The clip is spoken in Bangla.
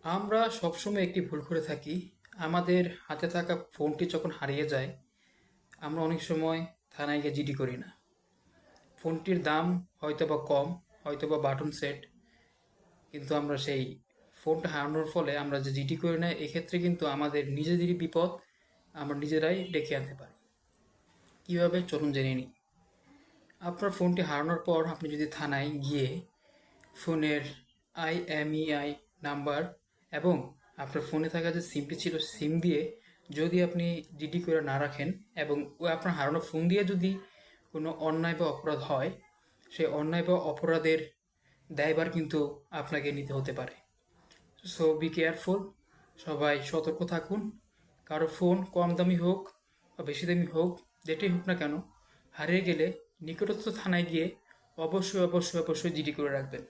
আমরা সবসময় একটি ভুল করে থাকি। আমাদের হাতে থাকা ফোনটি যখন হারিয়ে যায়, আমরা অনেক সময় থানায় গিয়ে জিডি করি না। ফোনটির দাম হয়তোবা কম, হয়তোবা বাটন সেট, কিন্তু আমরা সেই ফোনটা হারানোর ফলে আমরা যে জিডি করি না, এক্ষেত্রে কিন্তু আমাদের নিজেদেরই বিপদ আমরা নিজেরাই ডেকে আনতে পারি। কীভাবে, চলুন জেনে নিই। আপনার ফোনটি হারানোর পর আপনি যদি থানায় গিয়ে ফোনের IMEI নাম্বার এবং আপনার ফোনে থাকা যে সিমটি ছিল সিম দিয়ে যদি আপনি জিডি করে না রাখেন এবং ওই আপনার হারানো ফোন দিয়ে যদি কোনো অন্যায় বা অপরাধ হয়, সেই অন্যায় বা অপরাধের দায়ভার কিন্তু আপনাকে নিতে হতে পারে। সো বি কেয়ারফুল, সবাই সতর্ক থাকুন। কারো ফোন কম দামি হোক বা বেশি দামি হোক, যেটাই হোক না কেন, হারিয়ে গেলে নিকটস্থ থানায় গিয়ে অবশ্যই অবশ্যই অবশ্যই জিডি করে রাখবেন।